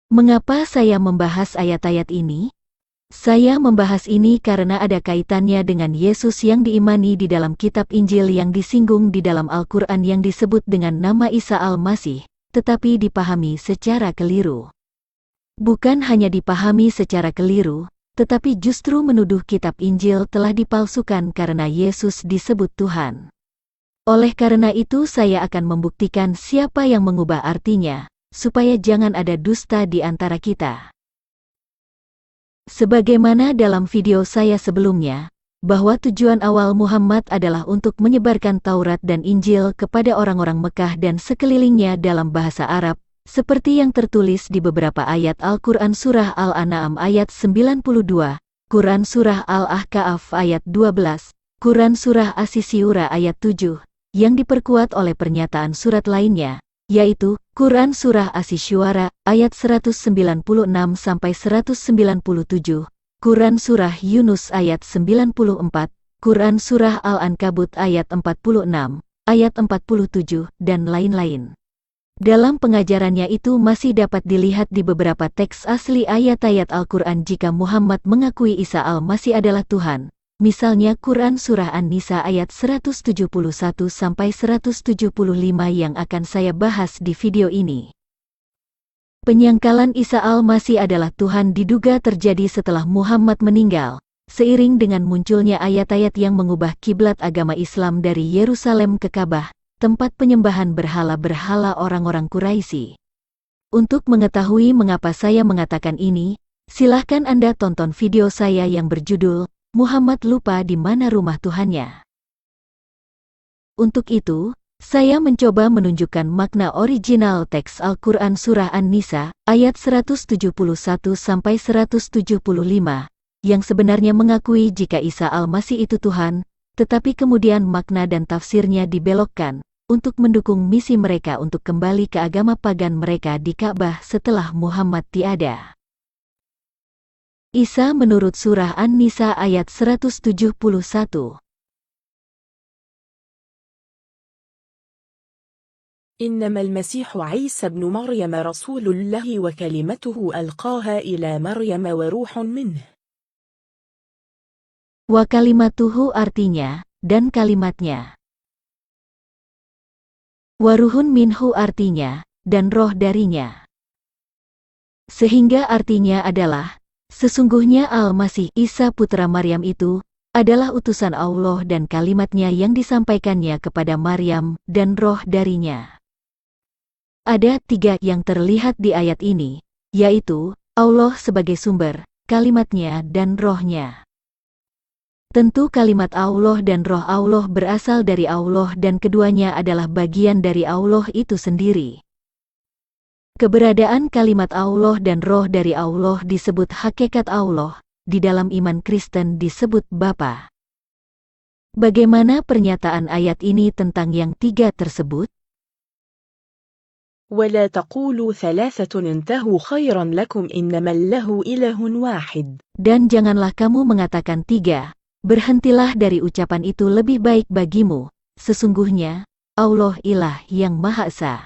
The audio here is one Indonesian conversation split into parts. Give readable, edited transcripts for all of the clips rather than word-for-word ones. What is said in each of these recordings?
Mengapa saya membahas ayat-ayat ini? Saya membahas ini karena ada kaitannya dengan Yesus yang diimani di dalam kitab Injil yang disinggung di dalam Al-Quran yang disebut dengan nama Isa Al-Masih, tetapi dipahami secara keliru. Bukan hanya dipahami secara keliru, tetapi justru menuduh kitab Injil telah dipalsukan karena Yesus disebut Tuhan. Oleh karena itu saya akan membuktikan siapa yang mengubah artinya, supaya jangan ada dusta di antara kita. Sebagaimana dalam video saya sebelumnya, bahwa tujuan awal Muhammad adalah untuk menyebarkan Taurat dan Injil kepada orang-orang Mekah dan sekelilingnya dalam bahasa Arab, seperti yang tertulis di beberapa ayat Al-Quran Surah Al-An'am ayat 92, Quran Surah Al-Ahqaf ayat 12, Quran Surah As-Syura ayat 7, yang diperkuat oleh pernyataan surat lainnya, yaitu Quran Surah As-Syura ayat 196-197, Quran Surah Yunus ayat 94, Quran Surah Al-Ankabut ayat 46, ayat 47, dan lain-lain. Dalam pengajarannya itu masih dapat dilihat di beberapa teks asli ayat-ayat Al-Quran jika Muhammad mengakui Isa Al-Masih adalah Tuhan. Misalnya Quran Surah An-Nisa ayat 171-175 yang akan saya bahas di video ini. Penyangkalan Isa Al-Masih adalah Tuhan diduga terjadi setelah Muhammad meninggal, seiring dengan munculnya ayat-ayat yang mengubah kiblat agama Islam dari Yerusalem ke Ka'bah, tempat penyembahan berhala-berhala orang-orang Quraisy. Untuk mengetahui mengapa saya mengatakan ini, silahkan Anda tonton video saya yang berjudul Muhammad lupa di mana rumah Tuhannya. Untuk itu, saya mencoba menunjukkan makna original teks Al-Quran Surah An-Nisa, ayat 171-175, yang sebenarnya mengakui jika Isa Al-Masih itu Tuhan, tetapi kemudian makna dan tafsirnya dibelokkan, untuk mendukung misi mereka untuk kembali ke agama pagan mereka di Ka'bah setelah Muhammad tiada. Isa menurut Surah An-Nisa ayat 171. إنما المسيح عيسى ابن مريم رسول الله وكلمته ألقاها إلى مريم وروح منه. Wa kalimatuhu artinya, dan kalimatnya. Waruhun minhu artinya, dan roh darinya. Sehingga artinya adalah, sesungguhnya Al-Masih Isa putra Maryam itu, adalah utusan Allah dan kalimatnya yang disampaikannya kepada Maryam, dan roh darinya. Ada tiga yang terlihat di ayat ini, yaitu, Allah sebagai sumber, kalimatnya dan rohnya. Tentu kalimat Allah dan roh Allah berasal dari Allah dan keduanya adalah bagian dari Allah itu sendiri. Keberadaan kalimat Allah dan roh dari Allah disebut hakikat Allah, di dalam iman Kristen disebut Bapa. Bagaimana pernyataan ayat ini tentang yang tiga tersebut? ولا تقولوا ثلاثة انتهوا خيرا لكم إنما الله إله واحد. Dan janganlah kamu mengatakan tiga, berhentilah dari ucapan itu lebih baik bagimu, sesungguhnya, Allah ilah yang Maha Esa.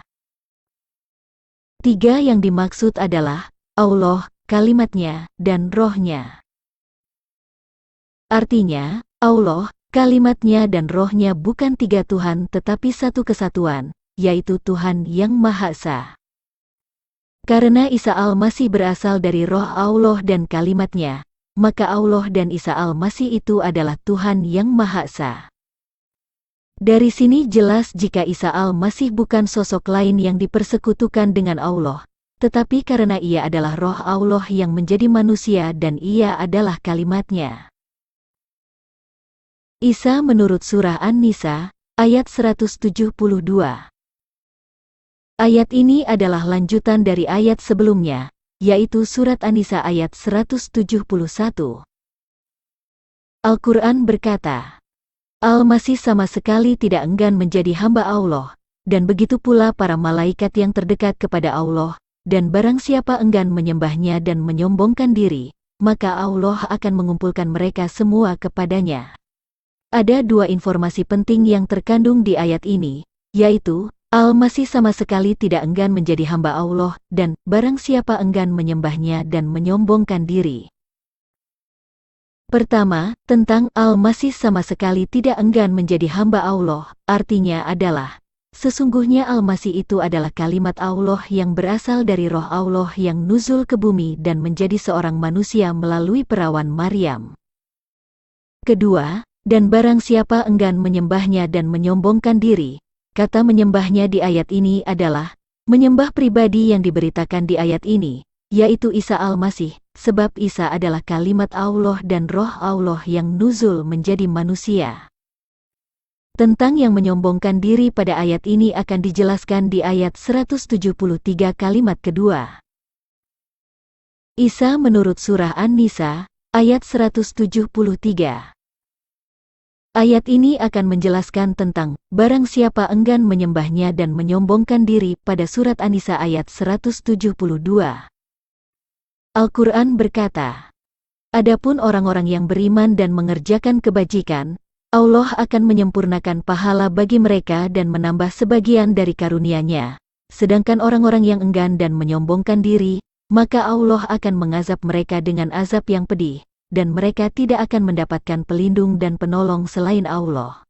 Tiga yang dimaksud adalah, Allah, kalimatnya, dan rohnya. Artinya, Allah, kalimatnya dan rohnya bukan tiga Tuhan tetapi satu kesatuan, yaitu Tuhan yang Maha Esa. Karena Isa Al-Masih berasal dari roh Allah dan kalimatnya, maka Allah dan Isa Al-Masih itu adalah Tuhan yang Maha Esa. Dari sini jelas jika Isa Al-Masih bukan sosok lain yang dipersekutukan dengan Allah, tetapi karena ia adalah roh Allah yang menjadi manusia dan ia adalah kalimatnya. Isa menurut Surah An-Nisa, ayat 172. Ayat ini adalah lanjutan dari ayat sebelumnya, yaitu Surat An-Nisa ayat 171. Al-Quran berkata, Al-Masih sama sekali tidak enggan menjadi hamba Allah, dan begitu pula para malaikat yang terdekat kepada Allah, dan barang siapa enggan menyembahnya dan menyombongkan diri, maka Allah akan mengumpulkan mereka semua kepadanya. Ada dua informasi penting yang terkandung di ayat ini, yaitu, Al-Masih sama sekali tidak enggan menjadi hamba Allah, dan barang siapa enggan menyembahnya dan menyombongkan diri. Pertama, tentang Al-Masih sama sekali tidak enggan menjadi hamba Allah, artinya adalah, sesungguhnya Al-Masih itu adalah kalimat Allah yang berasal dari roh Allah yang nuzul ke bumi dan menjadi seorang manusia melalui perawan Maryam. Kedua, dan barang siapa enggan menyembahnya dan menyombongkan diri, kata menyembahnya di ayat ini adalah, menyembah pribadi yang diberitakan di ayat ini, yaitu Isa Al-Masih, sebab Isa adalah kalimat Allah dan roh Allah yang nuzul menjadi manusia. Tentang yang menyombongkan diri pada ayat ini akan dijelaskan di ayat 173 kalimat kedua. Isa menurut surah An-Nisa, ayat 173. Ayat ini akan menjelaskan tentang barang siapa enggan menyembahnya dan menyombongkan diri pada surat An-Nisa ayat 172. Al-Quran berkata, adapun orang-orang yang beriman dan mengerjakan kebajikan, Allah akan menyempurnakan pahala bagi mereka dan menambah sebagian dari karunia-Nya. Sedangkan orang-orang yang enggan dan menyombongkan diri, maka Allah akan mengazab mereka dengan azab yang pedih, dan mereka tidak akan mendapatkan pelindung dan penolong selain Allah.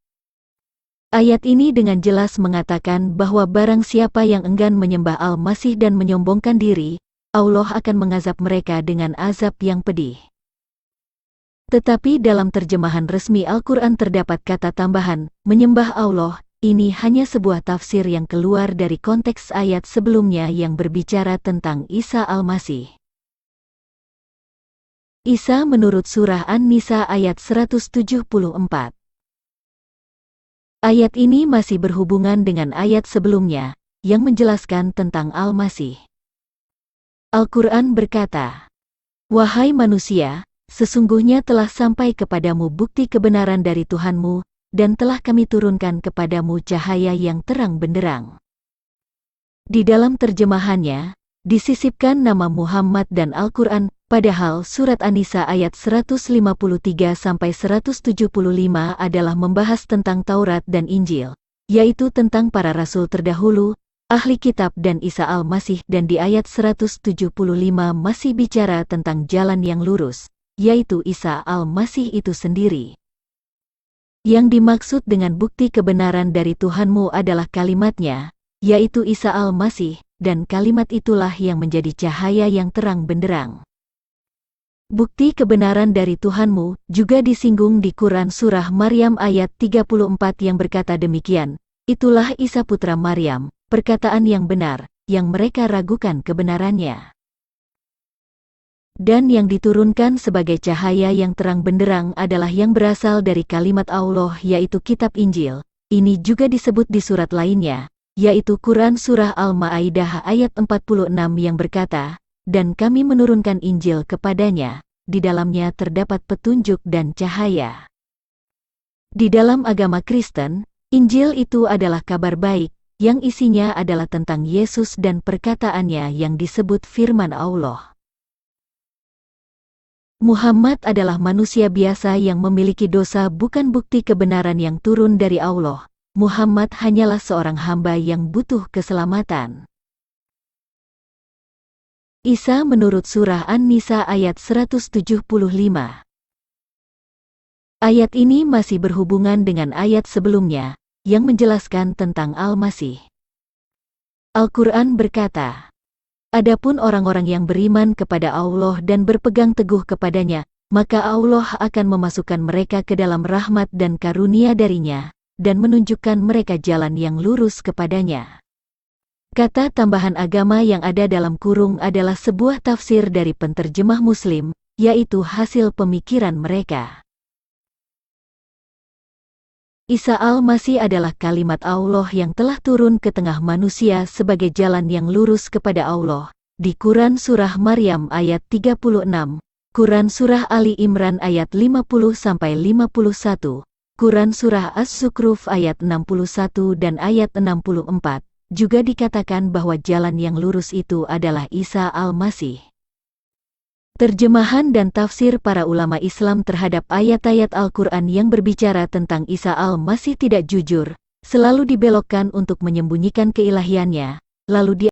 Ayat ini dengan jelas mengatakan bahwa barang siapa yang enggan menyembah Al-Masih dan menyombongkan diri, Allah akan mengazab mereka dengan azab yang pedih. Tetapi dalam terjemahan resmi Al-Quran terdapat kata tambahan, menyembah Allah, ini hanya sebuah tafsir yang keluar dari konteks ayat sebelumnya yang berbicara tentang Isa Al-Masih. Isa menurut surah An-Nisa ayat 174. Ayat ini masih berhubungan dengan ayat sebelumnya, yang menjelaskan tentang Al-Masih. Al-Quran berkata, wahai manusia, sesungguhnya telah sampai kepadamu bukti kebenaran dari Tuhanmu, dan telah kami turunkan kepadamu cahaya yang terang benderang. Di dalam terjemahannya, disisipkan nama Muhammad dan Al-Quran, padahal surat An-Nisa ayat 153-175 adalah membahas tentang Taurat dan Injil, yaitu tentang para rasul terdahulu, ahli kitab dan Isa Al-Masih, dan di ayat 175 masih bicara tentang jalan yang lurus, yaitu Isa Al-Masih itu sendiri. Yang dimaksud dengan bukti kebenaran dari Tuhanmu adalah kalimatnya, yaitu Isa Al-Masih, dan kalimat itulah yang menjadi cahaya yang terang benderang. Bukti kebenaran dari Tuhanmu juga disinggung di Quran surah Maryam ayat 34 yang berkata demikian, itulah Isa putra Maryam, perkataan yang benar, yang mereka ragukan kebenarannya. Dan yang diturunkan sebagai cahaya yang terang benderang adalah yang berasal dari kalimat Allah yaitu kitab Injil. Ini juga disebut di surat lainnya, yaitu Quran surah Al-Ma'idah ayat 46 yang berkata, dan kami menurunkan Injil kepadanya, di dalamnya terdapat petunjuk dan cahaya. Di dalam agama Kristen, Injil itu adalah kabar baik, yang isinya adalah tentang Yesus dan perkataannya yang disebut firman Allah. Muhammad adalah manusia biasa yang memiliki dosa, bukan bukti kebenaran yang turun dari Allah. Muhammad hanyalah seorang hamba yang butuh keselamatan. Isa menurut surah An-Nisa ayat 175. Ayat ini masih berhubungan dengan ayat sebelumnya, yang menjelaskan tentang Al-Masih. Al-Quran berkata, adapun orang-orang yang beriman kepada Allah dan berpegang teguh kepadanya, maka Allah akan memasukkan mereka ke dalam rahmat dan karunia darinya, dan menunjukkan mereka jalan yang lurus kepadanya. Kata tambahan agama yang ada dalam kurung adalah sebuah tafsir dari penterjemah Muslim, yaitu hasil pemikiran mereka. Isa Al-Masih adalah kalimat Allah yang telah turun ke tengah manusia sebagai jalan yang lurus kepada Allah. Di Quran surah Maryam ayat 36, Quran surah Ali Imran ayat 50-51, Quran surah As-Zukhruf ayat 61 dan ayat 64. Juga dikatakan bahwa jalan yang lurus itu adalah Isa Al-Masih. Terjemahan dan tafsir para ulama Islam terhadap ayat-ayat Al-Quran yang berbicara tentang Isa Al-Masih tidak jujur, Selalu dibelokkan untuk menyembunyikan keilahiannya, lalu dia